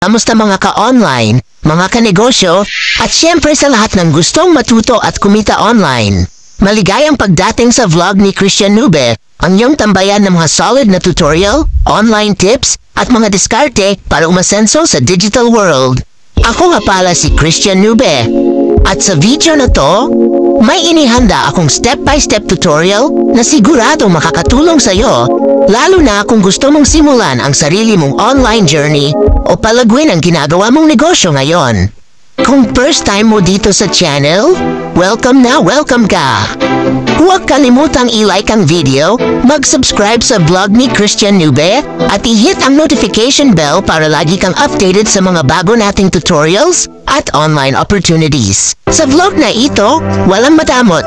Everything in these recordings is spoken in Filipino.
Kamusta mga ka-online, mga ka-negosyo, at syempre sa lahat ng gustong matuto at kumita online. Maligayang pagdating sa vlog ni Christian Nube, ang iyong tambayan ng mga solid na tutorial, online tips, at mga diskarte para umasenso sa digital world. Ako nga pala si Christian Nube, at sa video na to, may inihanda akong step-by-step tutorial na siguradong makakatulong sa iyo, lalo na kung gusto mong simulan ang sarili mong online journey o palaguin ang ginagawa mong negosyo ngayon. Kung first time mo dito sa channel, welcome na welcome ka! Huwag kalimutang i-like ang video, mag-subscribe sa vlog ni Christian Nube, at i-hit ang notification bell para lagi kang updated sa mga bago nating tutorials at online opportunities. Sa vlog na ito, walang madamot.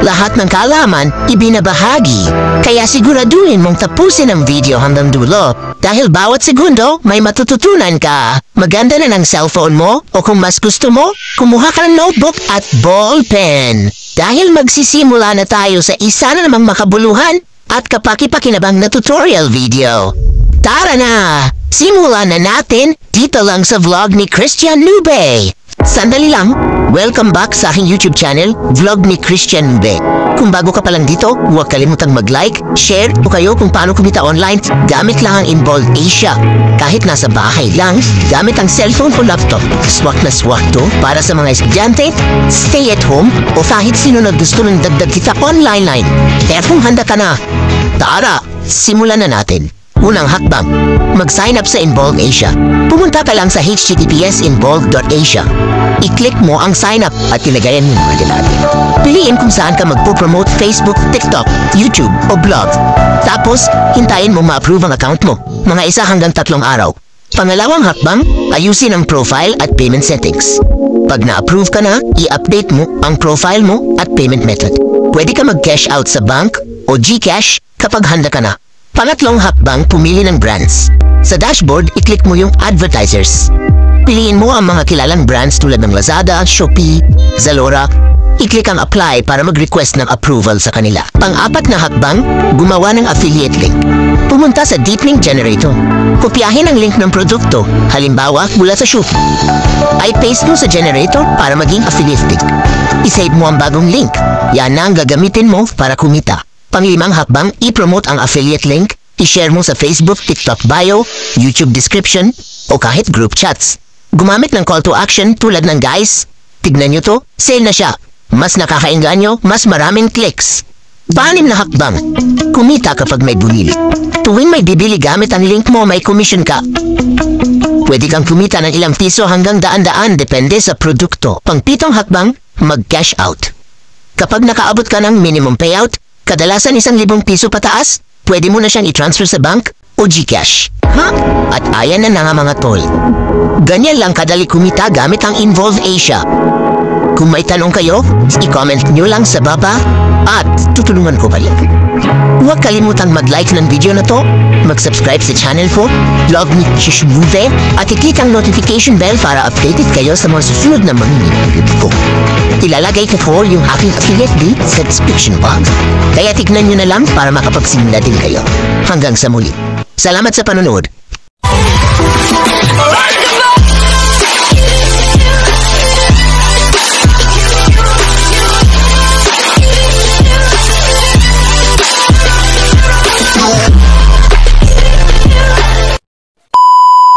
Lahat ng kaalaman, ibinabahagi. Kaya siguraduhin mong tapusin ang video hanggang dulo. Dahil bawat segundo, may matututunan ka. Maganda na ng cellphone mo, o kung mas gusto mo, kumuha ka ng notebook at ball pen. Dahil magsisimula na tayo sa isa na namang makabuluhan at kapaki-pakinabang na tutorial video. Tara na! Simulan na natin dito lang sa vlog ni Christian Nube. Sandali lang, welcome back sa aking YouTube channel, Vlog ni Christian Nube. Kung bago ka pa lang dito, huwag kalimutang mag-like, share o kayo kung paano kumita online gamit lang ang Involve Asia. Kahit nasa bahay lang, gamit ang cellphone o laptop. Swak na swak to para sa mga estudyante, stay at home o kahit sino na gusto ng dagdag kita online line. Kaya kung handa ka na, tara, simulan na natin. Unang hakbang, mag-sign up sa Involve Asia. Pumunta ka lang sa https://involve.asia. I-click mo ang sign up at ilagayan mo mga natin. Piliin kung saan ka magpo-promote Facebook, TikTok, YouTube o blog. Tapos, hintayin mo ma-approve ang account mo. Mga 1 hanggang 3 araw. Pangalawang hakbang, ayusin ang profile at payment settings. Pag na-approve ka na, i-update mo ang profile mo at payment method. Pwede ka mag-cash out sa bank o GCash kapag handa ka na. Pangatlong hakbang, pumili ng brands. Sa dashboard, i-click mo yung advertisers. Piliin mo ang mga kilalang brands tulad ng Lazada, Shopee, Zalora. I-click ang apply para mag-request ng approval sa kanila. Pang-apat na hakbang, gumawa ng affiliate link. Pumunta sa Deep Link Generator. Kopyahin ang link ng produkto, halimbawa mula sa Shopee. I-paste mo sa generator para maging affiliate link. I-save mo ang bagong link. Yan na ang gagamitin mo para kumita. Panglimang hakbang, i-promote ang affiliate link, i-share mo sa Facebook, TikTok bio, YouTube description, o kahit group chats. Gumamit ng call to action tulad ng guys, tignan nyo to, sale na siya. Mas nakakainganyo, mas maraming clicks. Paanim na hakbang, kumita kapag may bumili. Tuwing may bibili gamit ang link mo, may commission ka. Pwede kang kumita ng ilang piso hanggang daan-daan depende sa produkto. Pang-pitong hakbang, mag-cash out. Kapag nakaabot ka ng minimum payout, kadalasan 1,000 piso pataas, pwede mo na siyang i-transfer sa bank o GCash. At ayan na nga mga tol. Ganyan lang kadali kumita gamit ang Involve Asia. Kung may tanong kayo, i-comment nyo lang sa baba at tutulungan ko kayo. Huwag kalimutang mag-like ng video na to, mag-subscribe sa channel ko, vlog ni Christian Nube, at i-click ang notification bell para updated kayo sa mga susunod na mga video ko. Ilalagay ko yung aking affiliate link sa description box. Kaya tignan nyo na lang para makapagsimula din kayo. Hanggang sa muli. Salamat sa panonood.